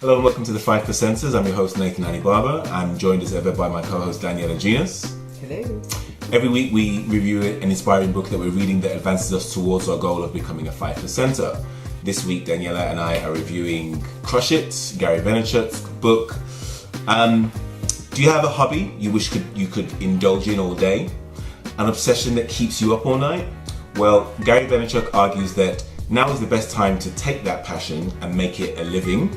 Hello and welcome to the 5 Percenters. I'm your host Nathan Alibaba. I'm joined as ever by my co-host Daniela Genus. Hello. Every week we review an inspiring book that we're reading that advances us towards our goal of becoming a 5 Percenter. This week Daniela and I are reviewing Crush It, Gary Vaynerchuk's book. Do you have a hobby you wish you could indulge in all day? An obsession that keeps you up all night? Well, Gary Vaynerchuk argues that now is the best time to take that passion and make it a living,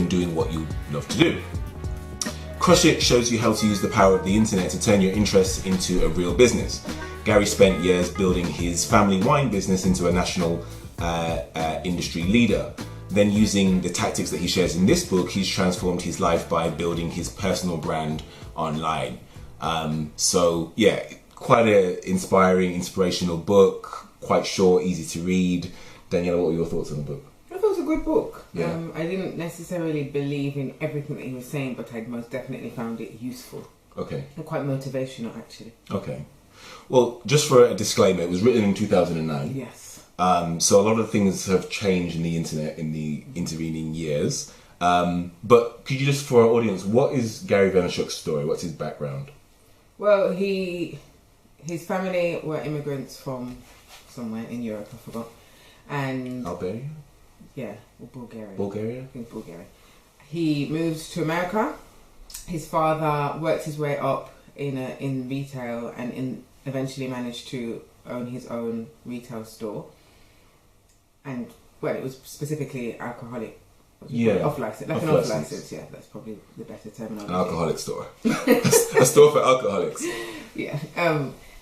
doing what you love to do. Crush It shows you how to use the power of the internet to turn your interests into a real business. Gary spent years building his family wine business into a national industry leader. Then using the tactics that he shares in this book, he's transformed his life by building his personal brand online. Quite an inspirational book, quite short, easy to read. Daniela, what were your thoughts on the book? I thought it was a good book. Yeah. I didn't necessarily believe in everything that he was saying, but I most definitely found it useful. Okay. And quite motivational, actually. Okay. Well, just for a disclaimer, it was written in 2009. Yes. So a lot of things have changed in the internet in the intervening years. But could you just, for our audience, what is Gary Vaynerchuk's story? What's his background? Well, his family were immigrants from somewhere in Europe, I forgot. And Albania? yeah, or Bulgaria. Bulgaria? I think Bulgaria. He moved to America. His father worked his way up in retail and eventually managed to own his own retail store. And well, it was specifically alcoholic. Off license, like an off license. Yeah, that's probably the better terminology. An alcoholic store. A store for alcoholics. Yeah.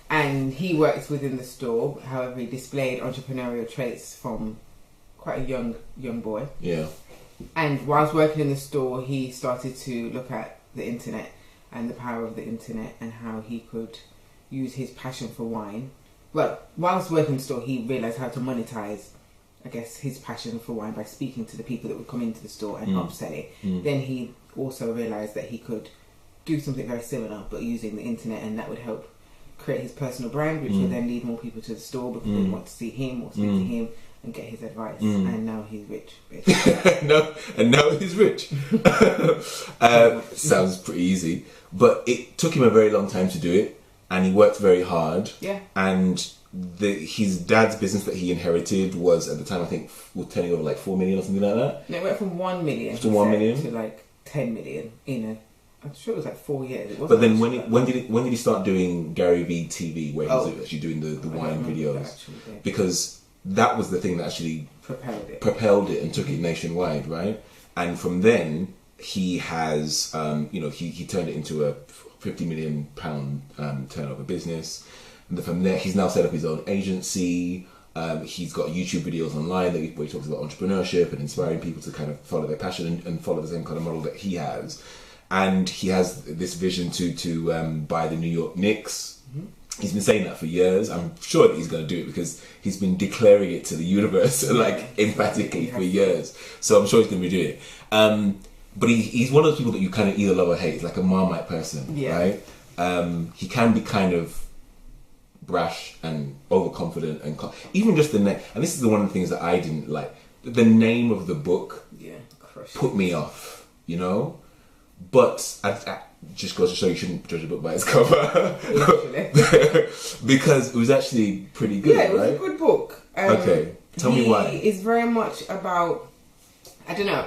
And he worked within the store. However, he displayed entrepreneurial traits from quite a young boy. Yeah. And whilst working in the store, he started to look at the internet and the power of the internet and how he could use his passion for wine. Well, whilst working in the store, he realised how to monetize, I guess, his passion for wine by speaking to the people that would come into the store and upsell it. Then he also realised that he could do something very similar but using the internet, and that would help create his personal brand, which would then lead more people to the store because they want to see him or speak to him and get his advice. And now he's rich. And now he's rich. Sounds pretty easy. But it took him a very long time to do it, and he worked very hard. Yeah. And his dad's business that he inherited was, at the time, I think, was turning over like 4 million or something like that. No, it went from 1 million to 1 million to like 10 million I'm sure it was like 4 years. But then when did he start doing Gary V TV, where he was actually doing the wine videos? Because that was the thing that actually propelled it and took it nationwide, right? And from then he has, he turned it into a £50 million turnover business. And from there, he's now set up his own agency. He's got YouTube videos online where he talks about entrepreneurship and inspiring people to kind of follow their passion and follow the same kind of model that he has. And he has this vision to buy the New York Knicks. He's been saying that for years. I'm sure that he's going to do it because he's been declaring it to the universe emphatically for years. So I'm sure he's going to be doing it. But he's one of those people that you kind of either love or hate. He's like a Marmite person, right? He can be kind of brash and overconfident and even just the name. And this is one of the things that I didn't like. The name of the book put me off, But I just goes to show you shouldn't judge a book by its cover. Because it was actually pretty good, it was right? a good book. Okay, tell me why. It's very much about, I don't know,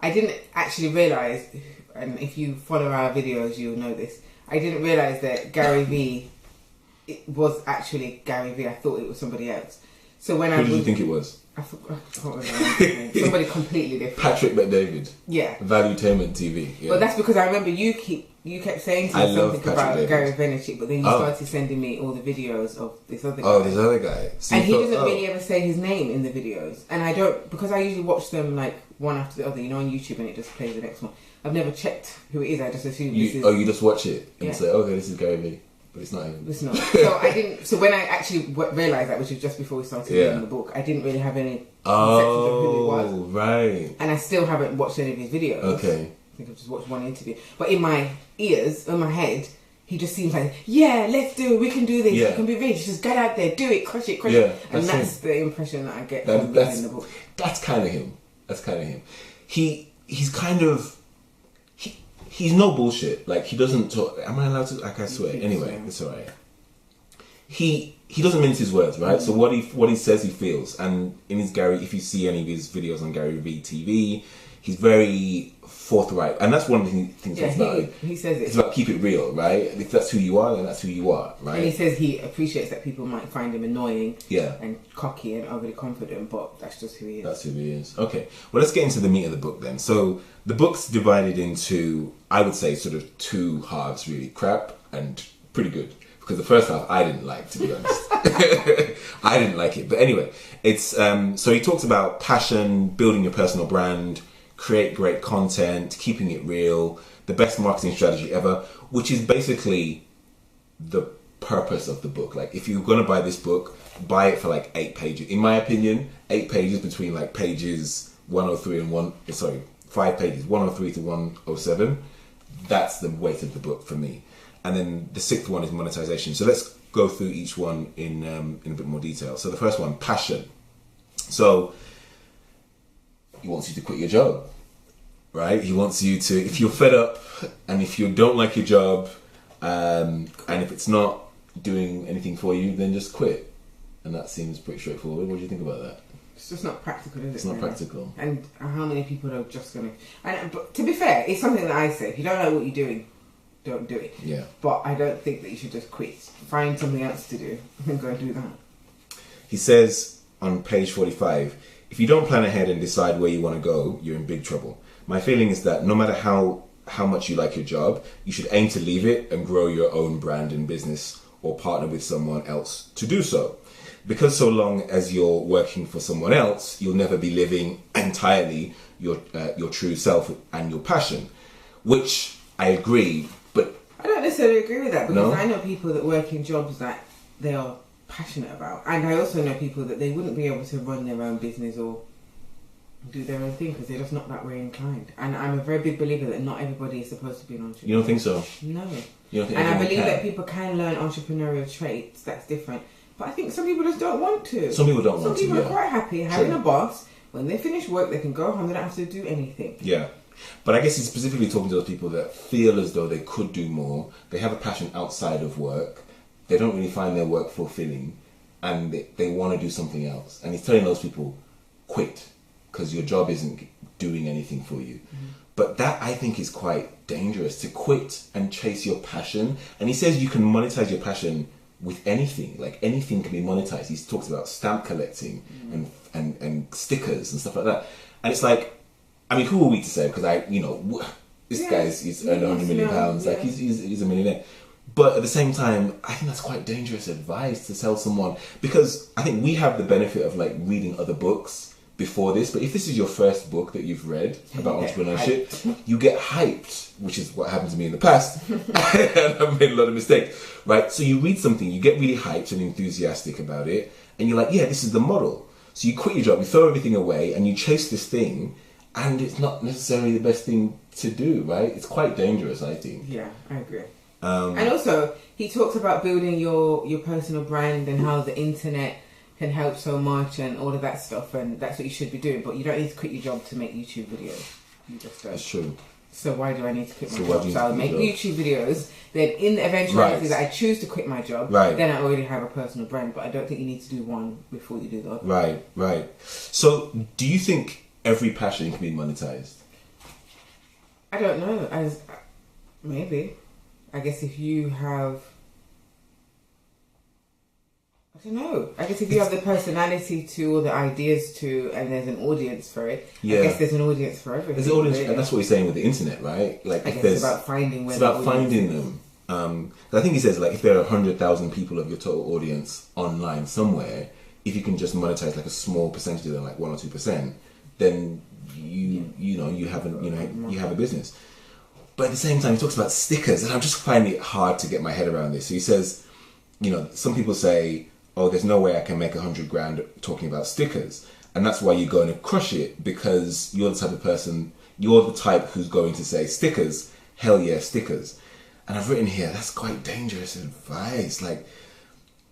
I didn't actually realise, and if you follow our videos you'll know this, I didn't realise that Gary V it was actually Gary V. I thought it was somebody else. So when Who did you think it was? I forgot somebody completely different. Patrick Bet-David. Yeah. Valuetainment TV. Yeah. But that's because I remember you kept saying to me something about Gary Vaynerchuk, but then you started sending me all the videos of this other guy. Oh, this other guy. So and he doesn't really ever say his name in the videos. And I don't, because I usually watch them like one after the other, on YouTube, and it just plays the next one. I've never checked who it is. I just assume this is... Oh, you just watch it and say, okay, this is Gary V. But it's not him. It's not. So I didn't. So when I actually realised that, which was just before we started reading the book, I didn't really have any conceptions of who it was. Right. And I still haven't watched any of his videos. Okay. I think I've just watched one interview. But in my ears, in my head, he just seems like, yeah, let's do it. We can do this. You can be rich. Just get out there, do it, crush it. And that's the impression that I get from reading the book. That's kind of him. That's kind of him. He's kind of he's no bullshit. Like, he doesn't talk. Am I allowed to? Like, I swear. Anyway, it's alright. He doesn't mince his words, right? So what he says, he feels. And in his if you see any of his videos on Gary Vee TV, he's very forthright, and that's one of the things. Yeah, he says it. It's about keep it real, right? If that's who you are, then that's who you are, right? And he says he appreciates that people might find him annoying, yeah, and cocky and overly confident, but that's just who he is. That's who he is. Okay, well, let's get into the meat of the book then. So the book's divided into, I would say, sort of two halves, really: crap and pretty good. Because the first half I didn't like, to be honest. I didn't like it, but anyway, it's so he talks about passion, building your personal brand, create great content, keeping it real, the best marketing strategy ever, which is basically the purpose of the book. Like, if you're going to buy this book, buy it for like 8 pages. In my opinion, 8 pages between like pages 103 and 5 pages, 103 to 107. That's the weight of the book for me. And then the 6th one is monetization. So let's go through each one in a bit more detail. So the first one, passion. So he wants you to quit your job, right? He wants you to, if you're fed up and if you don't like your job, and if it's not doing anything for you, then just quit. And that seems pretty straightforward. What do you think about that? It's just not practical, is it? It's not practical. And how many people are just going to... But to be fair, it's something that I say. If you don't know what you're doing, don't do it. Yeah. But I don't think that you should just quit. Find something else to do and go and do that. He says on page 45, if you don't plan ahead and decide where you want to go, you're in big trouble. My feeling is that no matter how much you like your job, you should aim to leave it and grow your own brand and business, or partner with someone else to do so. Because so long as you're working for someone else, you'll never be living entirely your true self and your passion, which I agree. But I don't necessarily agree with that, because no? I know people that work in jobs that they are passionate about, and I also know people that they wouldn't be able to run their own business or do their own thing because they're just not that way inclined. And I'm a very big believer that not everybody is supposed to be an entrepreneur. You don't think so? No. You don't think? And I believe that people can learn entrepreneurial traits. That's different. But I think some people just don't want to. Some people don't want to. Some people are quite happy having True. a boss. When they finish work, they can go home. They don't have to do anything. Yeah. But I guess he's specifically talking to those people that feel as though they could do more. They have a passion outside of work. They don't really find their work fulfilling, and they want to do something else. And he's telling those people, quit, because your job isn't doing anything for you. Mm-hmm. But that, I think, is quite dangerous, to quit and chase your passion. And he says you can monetize your passion with anything. Like, anything can be monetized. He talks about stamp collecting and stickers and stuff like that. And it's like, I mean, who are we to say? Because this guy's earned £100 million. Like, he's a millionaire. But at the same time, I think that's quite dangerous advice to tell someone, because I think we have the benefit of like reading other books before this. But if this is your first book that you've read about entrepreneurship, you get hyped, which is what happened to me in the past. And I've made a lot of mistakes, right? So you read something, you get really hyped and enthusiastic about it, and you're like, yeah, this is the model. So you quit your job, you throw everything away, and you chase this thing. And it's not necessarily the best thing to do, right? It's quite dangerous, I think. Yeah, I agree. And also, he talks about building your personal brand and how the internet can help so much and all of that stuff, and that's what you should be doing. But you don't need to quit your job to make YouTube videos. You just don't. That's true. So why do I need to quit my job? So I'll make YouTube videos. Then in the eventuality that I choose to quit my job, then I already have a personal brand. But I don't think you need to do one before you do the other. Right. So do you think every passion can be monetized? I don't know. Maybe. I guess if you have... I don't know. I guess if you have the personality to, or the ideas to, and there's an audience for it, I guess there's an audience for everything. There's an audience, and that's what he's saying with the internet, right? Like, I guess it's about finding where it's about finding them. I think he says, like, if there are 100,000 people of your total audience online somewhere, if you can just monetize like a small percentage of them, like 1 or 2%, then you have a business. But at the same time, he talks about stickers, and I'm just finding it hard to get my head around this. So he says, some people say, oh, there's no way I can make 100 grand talking about stickers. And that's why you're going to crush it, because you're the type of person, you're the type who's going to say, stickers, hell yeah, stickers. And I've written here, that's quite dangerous advice. Like,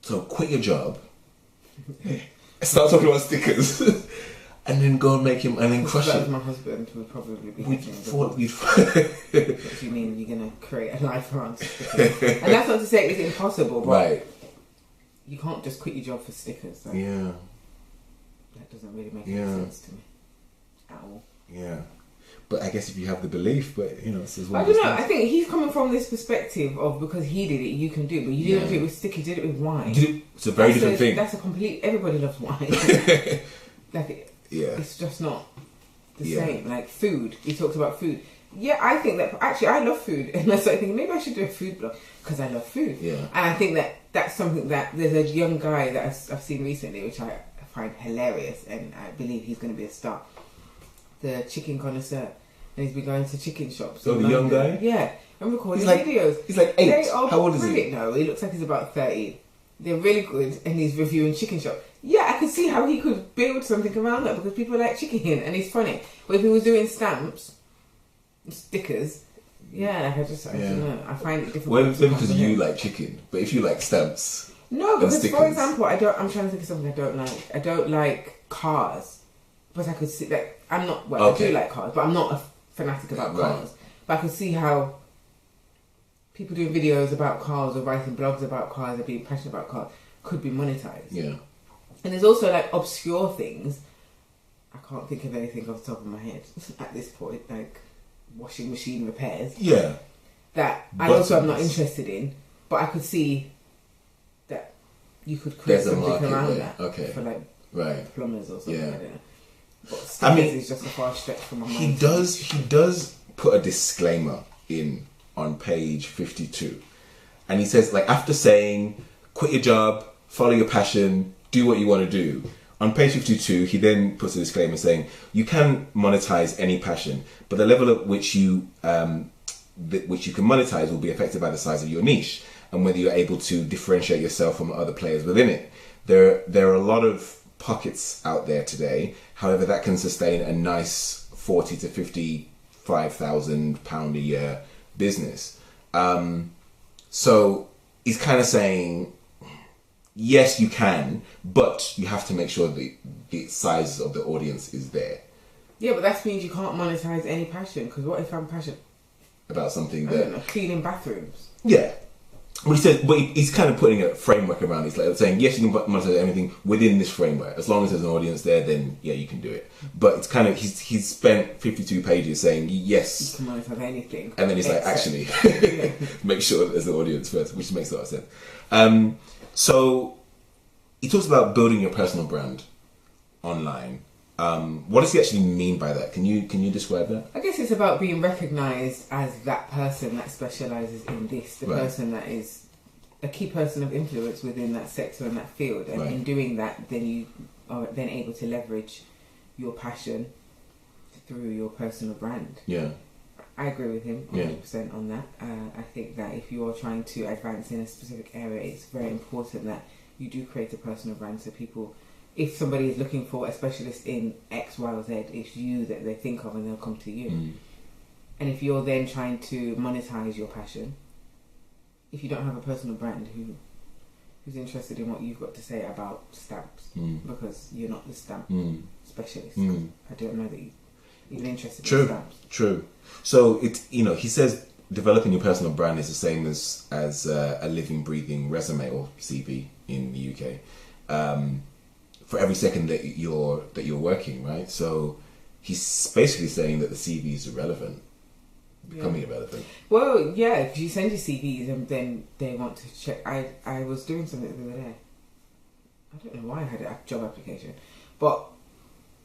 so quit your job, start talking about stickers, and then go and make him and then crush that him. was my husband would probably be What do you mean you're going to create a life around stickers? And that's not to say it's impossible, but right. You can't just quit your job for stickers. So Yeah. That doesn't really make any sense to me at all. Yeah. But I guess if you have the belief, but you know, this is I don't know. I think he's coming from this perspective of because he did it, you can do it. But you didn't do it with stick. You did it with wine. It's a very different thing. That's a complete. Everybody loves wine. It's just not the same. Like food. He talks about food. Yeah, I think that actually I love food, and I started thinking maybe I should do a food blog because I love food. Yeah. And I think that that's something that there's a young guy that I've seen recently, which I find hilarious, and I believe he's going to be a star. The chicken connoisseur. And he's been going to chicken shops. So the young guy? Yeah. And recording videos. He's like 8. They are How old is brilliant. he? No, he looks like he's about 30. They're really good, and he's reviewing chicken shops. Yeah, I could see how he could build something around that because people like chicken, and he's funny. But if he was doing stamps, stickers, like I don't know. I find it difficult. Well, because you like chicken, but if you like stamps, no, because for example, I'm trying to think of something I don't like. I don't like cars, but I could see like I'm not. Well, I do like cars, but I'm not a fanatic about cars. Right. But I could see how people doing videos about cars or writing blogs about cars or being passionate about cars could be monetized. Yeah. And there's also like obscure things. I can't think of anything off the top of my head at this point, like washing machine repairs. Yeah. That I also am not interested in, but I could see that you could create something around that. Okay. For like plumbers or something. Yeah. I don't know. But stickers is just a far stretch from my mind. He does put a disclaimer in on page 52, and he says like after saying quit your job, follow your passion, do what you want to do. On page 52, he then puts a disclaimer saying you can monetize any passion, but the level at which you can monetize will be affected by the size of your niche and whether you're able to differentiate yourself from other players within it. There are a lot of pockets out there today. However, that can sustain a nice £40,000 to £55,000 a year business. So he's kind of saying, yes, you can, but you have to make sure the size of the audience is there. Yeah, but that means you can't monetize any passion, because what if I'm passionate about something I don't know, cleaning bathrooms? Yeah. Well, he says, but he's kind of putting a framework around it. He's like saying, yes, you can monetize anything within this framework. As long as there's an audience there, then yeah, you can do it. But it's kind of, he's spent 52 pages saying, yes. You can monetize anything. And then he's like, actually, make sure that there's an audience first, which makes a lot of sense. So he talks about building your personal brand online. What does he actually mean by that? Can you describe that? I guess it's about being recognised as that person that specialises in this, the person that is a key person of influence within that sector and that field. And in doing that, then you are then able to leverage your passion through your personal brand. Yeah. I agree with him 100% on that. I think that if you're trying to advance in a specific area, it's very important that you do create a personal brand so people... If somebody is looking for a specialist in X, Y, or Z, it's you that they think of and they'll come to you. And if you're then trying to monetize your passion, if you don't have a personal brand who's interested in what you've got to say about stamps, because you're not the stamp specialist. I don't know that you're even interested in stamps. True. So he says developing your personal brand is the same as a living, breathing resume or CV in the UK. For every second that you're working, right? So he's basically saying that the CV is irrelevant, becoming irrelevant. Well, yeah, if you send your CVs and then they want to check. I was doing something the other day. I don't know why I had a job application, but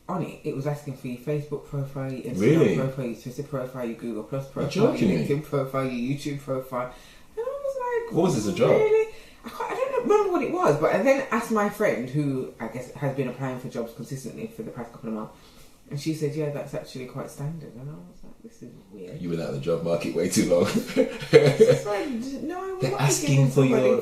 on it was asking for your Facebook profile, your Instagram profile, your Twitter profile, your Google Plus profile, your LinkedIn profile, your YouTube profile. And I was like, what was this, a job? Really? I don't remember what it was, but I then asked my friend, who I guess has been applying for jobs consistently for the past couple of months, and she said, yeah, that's actually quite standard. And I was like, this is weird. You've been out of the job market way too long. It's like, no, I would not asking for your...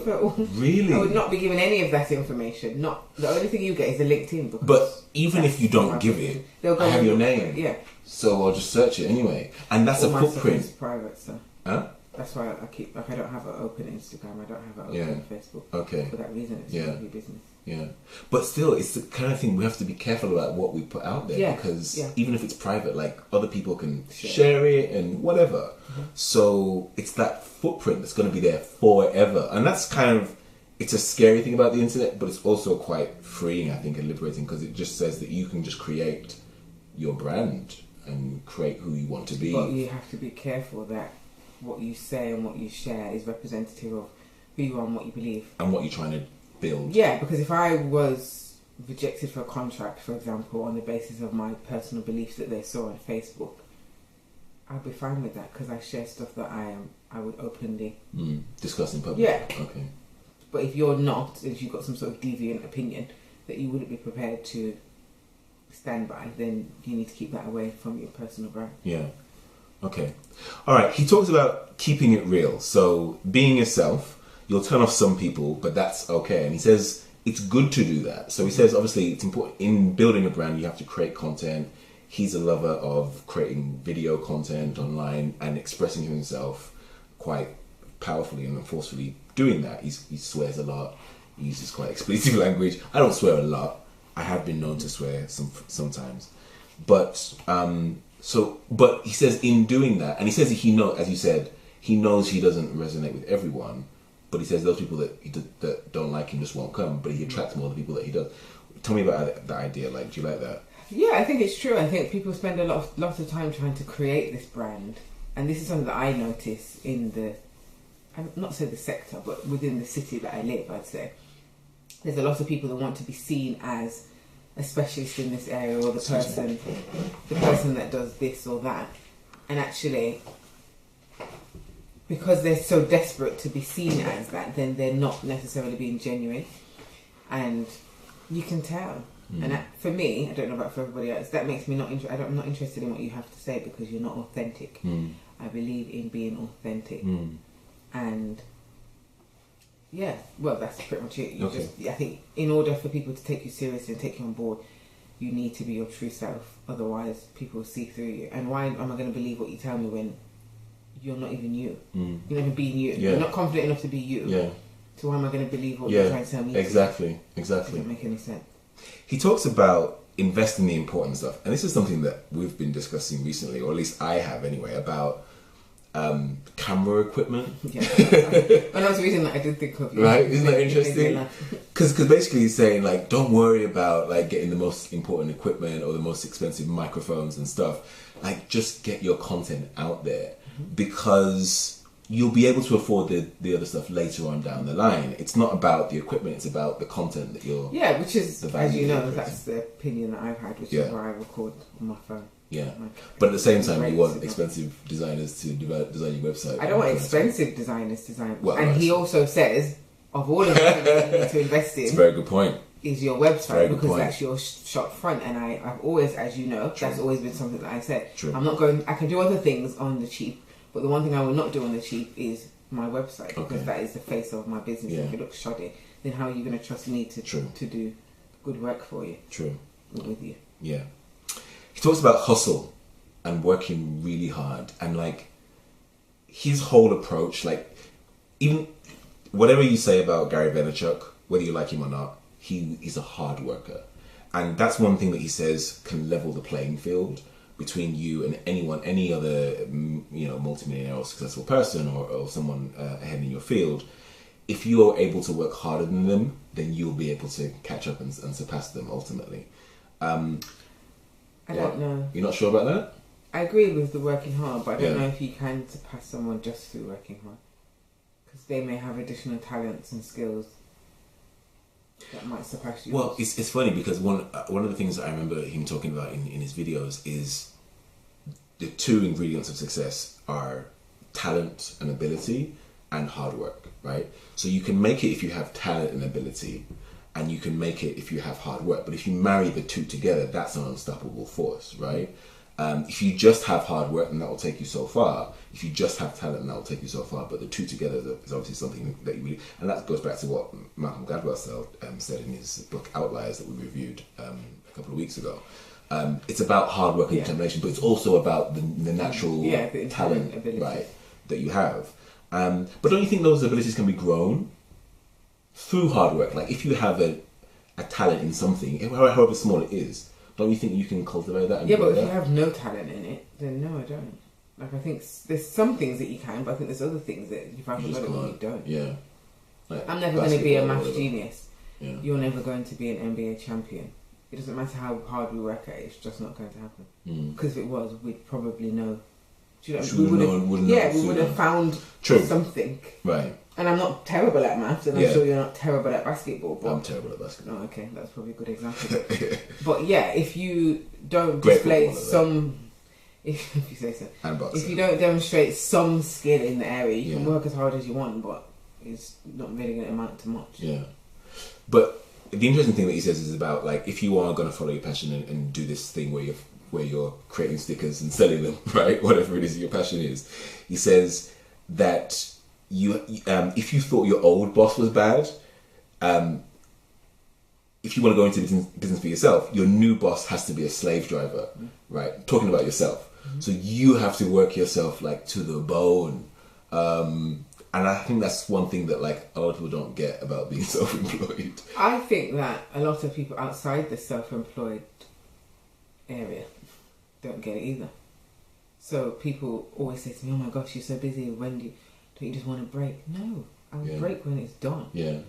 Really? I would not be given any of that information. Not the only thing you get is a LinkedIn. But even if you don't give it, they'll go I have your name. Yeah. So I'll just search it anyway. And that's a footprint. My private stuff. Huh? That's why I keep, I don't have an open Instagram, I don't have an open Facebook. Okay. For that reason, it's really business. Yeah. But still, it's the kind of thing we have to be careful about what we put out there because even if it's private, like other people can share it and whatever. So it's that footprint that's going to be there forever. And that's kind of, it's a scary thing about the internet, but it's also quite freeing, I think, and liberating because it just says that you can just create your brand and create who you want to be. But you have to be careful that what you say and what you share is representative of who you are and what you believe. And what you're trying to build. Yeah, because if I was rejected for a contract, for example, on the basis of my personal beliefs that they saw on Facebook, I'd be fine with that because I share stuff that I would openly discuss in public. Yeah. Okay. But if you're not, if you've got some sort of deviant opinion that you wouldn't be prepared to stand by, then you need to keep that away from your personal brand. Yeah. Okay. All right. He talks about keeping it real. So being yourself, you'll turn off some people, but that's okay. And he says it's good to do that. So he says, obviously, it's important in building a brand, you have to create content. He's a lover of creating video content online and expressing himself quite powerfully and forcefully doing that. He swears a lot. He uses quite expletive language. I don't swear a lot. I have been known to swear sometimes. But but he says in doing that, and he says he knows, as you said, he knows he doesn't resonate with everyone, but he says those people that don't like him just won't come, but he attracts more of the people that he does. Tell me about that idea. Like, do you like that? Yeah, I think it's true. I think people spend a lot of time trying to create this brand, and this is something that I notice in the, I'm not say the sector, but within the city that I live, I'd say. There's a lot of people that want to be seen as a specialist in this area, or the person that does this or that. And actually, because they're so desperate to be seen as that, then they're not necessarily being genuine. And you can tell. And for me, I don't know about for everybody else, that makes me I'm not interested in what you have to say because you're not authentic. I believe in being authentic. And yeah, well, that's pretty much it. I think in order for people to take you seriously and take you on board, you need to be your true self. Otherwise, people will see through you. And why am I going to believe what you tell me when you're not even you? You're not even being you. You're not confident enough to be you. Yeah. So why am I going to believe what you're trying to tell me? Exactly. Doesn't make any sense. He talks about investing in the important stuff, and this is something that we've been discussing recently, or at least I have anyway, about camera equipment. Yeah. When I was reading that, I did think of you. Right? Isn't that interesting? Because basically he's saying, like, don't worry about like getting the most important equipment or the most expensive microphones and stuff. Like, just get your content out there because you'll be able to afford the other stuff later on down the line. It's not about the equipment, it's about the content that you're... Yeah, which is, as you know, that's the opinion that I've had, which is why I record on my phone. Yeah, but at the same time, you want expensive designers to design your website. I don't want expensive designers to design. Well, and he also says, of all of them that you need to invest in... It's a very good point. Is your website, because that's your shop front. And I've always, as you know, that's always been something that I said. True. I can do other things on the cheap, but the one thing I will not do on the cheap is my website, because that is the face of my business. If it looks shoddy, then how are you going to trust me to do good work for you? True. With you. Yeah. He talks about hustle and working really hard, and like his whole approach, like even whatever you say about Gary Vaynerchuk, whether you like him or not, he's a hard worker, and that's one thing that he says can level the playing field between you and any other multimillionaire or successful person or someone ahead in your field. If you are able to work harder than them, then you'll be able to catch up and surpass them ultimately. I don't know. You're not sure about that? I agree with the working hard, but I don't know if you can surpass someone just through working hard, because they may have additional talents and skills that might surpass you. Well, it's funny because one of the things that I remember him talking about in his videos is the two ingredients of success are talent and ability and hard work, right? So you can make it if you have talent and ability, and you can make it if you have hard work. But if you marry the two together, that's an unstoppable force, right? If you just have hard work, then that will take you so far. If you just have talent, that will take you so far. But the two together is obviously something that you really... And that goes back to what Malcolm Gladwell said in his book Outliers that we reviewed a couple of weeks ago. It's about hard work and determination, but it's also about the natural talent ability, right, that you have. But don't you think those abilities can be grown through hard work? Like if you have a talent in something, however small it is, don't you think you can cultivate that? And yeah, but if you have no talent in it, then no, I don't. Like, I think there's some things that you can, but I think there's other things that if I've got it, you don't. Yeah. Like I'm never going to be a math genius. Yeah. You're never going to be an NBA champion. It doesn't matter how hard we work at it, it's just not going to happen. Because if it was, we'd probably know. Do you know what I mean? We would have found something. Right. And I'm not terrible at maths, and I'm sure you're not terrible at basketball. But I'm terrible at basketball. Oh, okay, that's probably a good example. But yeah, if you don't display some, if you say so, if you don't demonstrate some skill in the area, you can work as hard as you want, but it's not really going to amount to much. Yeah. But the interesting thing that he says is about, like, if you are going to follow your passion and do this thing where you're creating stickers and selling them, right? Whatever it is your passion is, he says that if you thought your old boss was bad, if you want to go into business for yourself, your new boss has to be a slave driver, right? Talking about yourself. So you have to work yourself like to the bone. And I think that's one thing that like a lot of people don't get about being self-employed. I think that a lot of people outside the self-employed area don't get it either. So people always say to me, "Oh my gosh, you're so busy. Don't you just want a break?" No, I'll break when it's done. Yeah.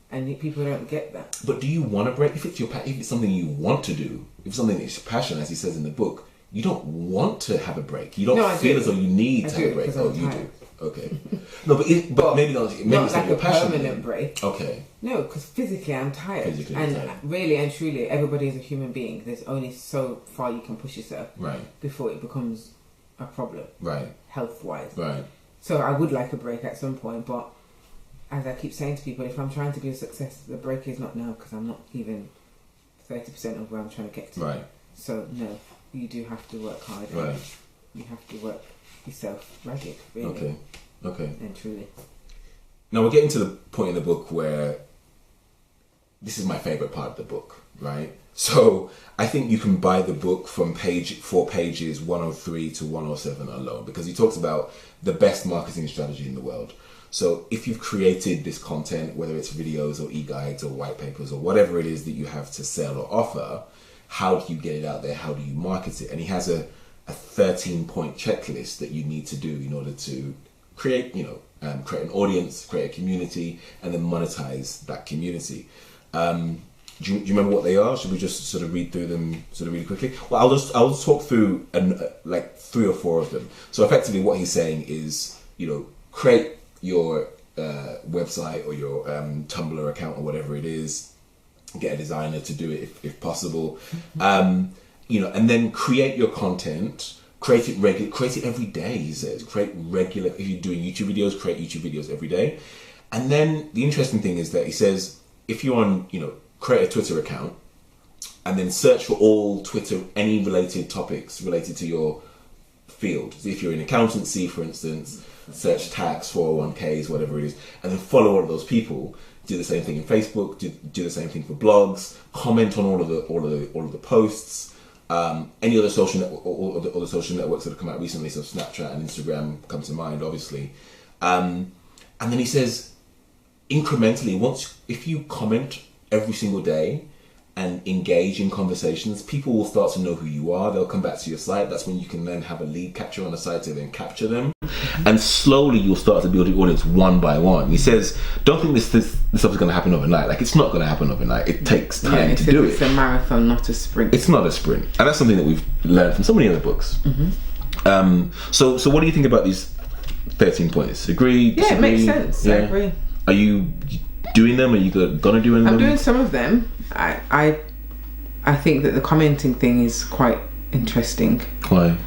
And people don't get that. But do you want to break? If it's something you want to do, if it's something that's your passion, as he says in the book, you don't want to have a break. You don't feel as though you need to have a break. Oh, you do. Okay. No, but maybe not like a permanent break. Okay. No, because physically I'm tired. Really and truly, everybody is a human being. There's only so far you can push yourself before it becomes a problem. Right. Health-wise. Right. So I would like a break at some point, but as I keep saying to people, if I'm trying to be a success, the break is not now because I'm not even 30% of where I'm trying to get to. Right. So no, you do have to work hard. Right. You have to work yourself ragged, really. Okay. And truly. Now we're getting to the point in the book where this is my favourite part of the book, right? So I think you can buy the book from pages 103 to 107 alone, because he talks about the best marketing strategy in the world. So if you've created this content, whether it's videos or e-guides or white papers or whatever it is that you have to sell or offer, how do you get it out there? How do you market it? And he has a 13-point checklist that you need to do in order to create an audience, create a community, and then monetize that community. Do you remember what they are? Should we just sort of read through them sort of really quickly? Well, I'll just talk through like 3 or 4 of them. So effectively, what he's saying is, create your website or your Tumblr account or whatever it is. Get a designer to do it if possible. And then create your content. Create it every day, he says. Create regular. If you're doing YouTube videos, create YouTube videos every day. And then the interesting thing is that he says, if you're on, create a Twitter account and then search for all Twitter, any related topics related to your field. So if you're in accountancy, for instance, search tax, 401ks, whatever it is, and then follow all of those people. Do the same thing in Facebook. Do the same thing for blogs. Comment on all of the posts. Any other social network, or the other social networks that have come out recently, so Snapchat and Instagram come to mind, obviously. And then he says, incrementally, if you comment every single day and engage in conversations, people will start to know who you are. They'll come back to your site. That's when you can then have a lead capture on the site to then capture them. And slowly you'll start to build your audience one by one. He says, don't think this stuff is going to happen overnight. Like, it's not going to happen overnight. It takes time to do it. It's a marathon, not a sprint. It's not a sprint. And that's something that we've learned from so many other books. Mm-hmm. So what do you think about these 13 points? Agree? Disagree? Yeah, it makes sense. Yeah. I agree. Are you doing them? Are you going to do them? I'm doing some of them. I think that the commenting thing is quite interesting. Why?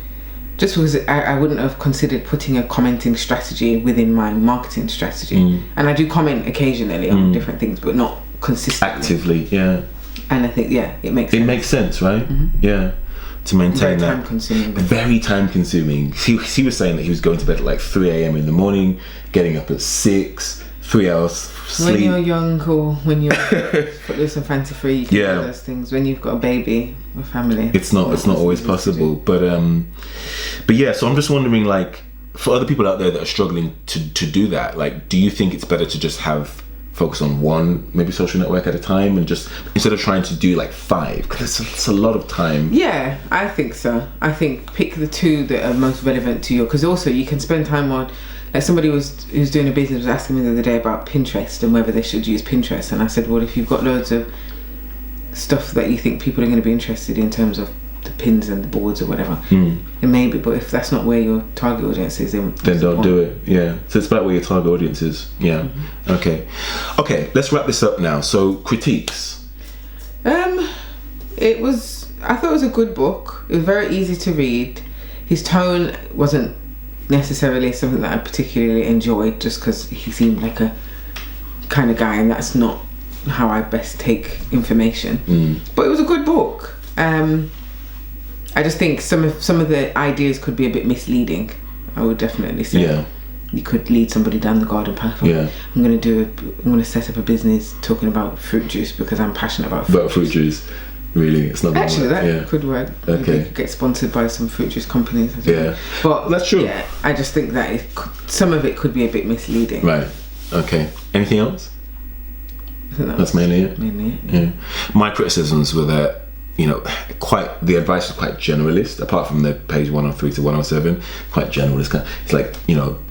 Just because I wouldn't have considered putting a commenting strategy within my marketing strategy. And I do comment occasionally on different things, but not consistently. Actively, yeah. And I think, it makes sense. It makes sense, right? Mm-hmm. Yeah. To maintain that. Very time consuming. He was saying that he was going to bed at like 3 a.m. in the morning, getting up at 6, 3 hours sleep. When you're young or when you're footloose and fancy free, you can do those things. When you've got a baby or family, it's not always possible. But yeah. So I'm just wondering, like, for other people out there that are struggling to do that, like, do you think it's better to just have focus on one maybe social network at a time, and just instead of trying to do like 5, because it's a lot of time. Yeah, I think so. I think pick the 2 that are most relevant to you, because also you can spend time on, like somebody who's doing a business was asking me the other day about Pinterest and whether they should use Pinterest, and I said, well, if you've got loads of stuff that you think people are going to be interested in terms of the pins and the boards or whatever, then maybe, but if that's not where your target audience is, then don't do it. Yeah, so it's about where your target audience is. Yeah. Okay, let's wrap this up now. So critiques. I thought it was a good book. It was very easy to read. His tone wasn't necessarily something that I particularly enjoyed, just because he seemed like a kind of guy, and that's not how I best take information. But it was a good book. I just think some of the ideas could be a bit misleading. I would definitely say. Yeah. You could lead somebody down the garden path. I'm going to set up a business talking about fruit juice because I'm passionate about fruit juice. Really, it's not actually work. That could work. Okay. You could get sponsored by some fruit juice companies. I don't know. But that's true. Yeah, I just think that some of it could be a bit misleading. Right. Okay. Anything else? I think that's mainly it. Mainly it. Yeah. My criticisms were that, the advice was quite generalist, apart from the page 103 to 107, quite generalist. It's like,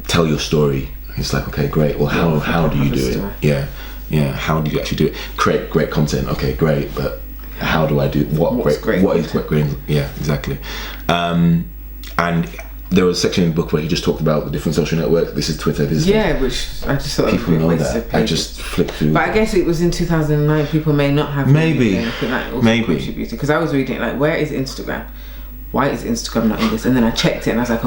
tell your story. It's like, okay, great. Well, how do you do it? Yeah. How do you actually do it? Create great content. Okay, great. But how do I do what is great? Yeah, exactly. And there was a section in the book where he just talked about the different social networks. This is Twitter. This is which I just thought people know that. I just flipped through. But I guess it was in 2009. People may not have maybe contributed, because I was reading it like, where is Instagram? Why is Instagram not in this? And then I checked it and I was like,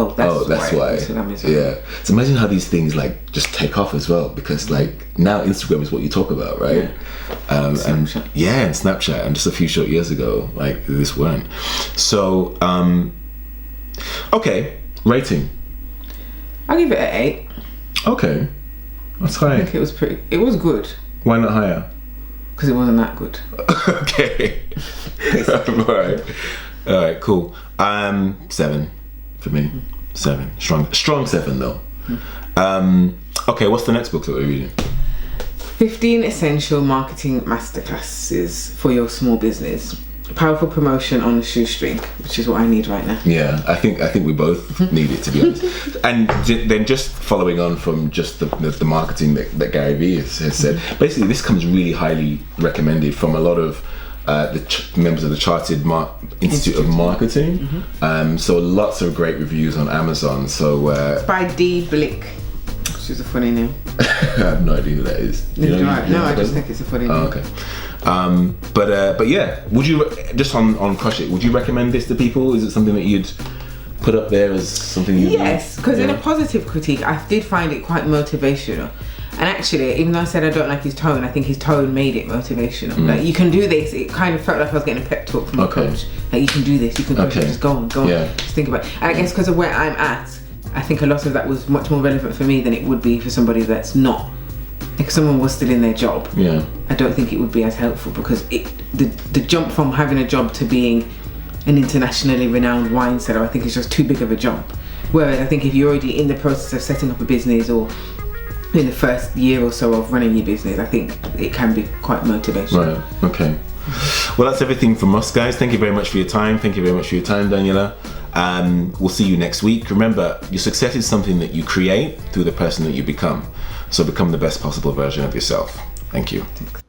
that's why Instagram is. Yeah. So imagine how these things like just take off as well, because like now Instagram is what you talk about, right? And Snapchat, and just a few short years ago, like this weren't. So okay, rating. I'll give it an 8. Okay, that's high. I think it was good. Why not higher? Because it wasn't that good. Okay. All right, cool. 7 for me. 7, strong 7 though. Okay, what's the next book that we're reading? 15 Essential Marketing Masterclasses for Your Small Business. Powerful promotion on a shoestring, which is what I need right now. Yeah, I think we both need it, to be honest. And then just following on from just the marketing that Gary Vee has said, basically this comes really highly recommended from a lot of members of the Chartered Institute of Marketing. So lots of great reviews on Amazon. So it's by Dee Blick, which is a funny name. I have no idea who that is. I just think it's a funny name. Okay. But yeah, would you just on Crush It? Would you recommend this to people? Is it something that you'd put up there as something? Yes, because in a positive critique, I did find it quite motivational. And actually, even though I said I don't like his tone, I think his tone made it motivational. Like, you can do this. It kind of felt like I was getting a pep talk from a coach. Like, you can do this. You can just go on. Yeah. Just think about it. And I guess because of where I'm at, I think a lot of that was much more relevant for me than it would be for somebody that's not. If someone was still in their job, I don't think it would be as helpful, because the jump from having a job to being an internationally renowned wine seller, I think is just too big of a jump. Whereas I think if you're already in the process of setting up a business, or in the first year or so of running your business, I think it can be quite motivational. Right, okay. Well, that's everything from us, guys. Thank you very much for your time. Thank you very much for your time, Daniela. We'll see you next week. Remember, your success is something that you create through the person that you become. So become the best possible version of yourself. Thank you. Thanks.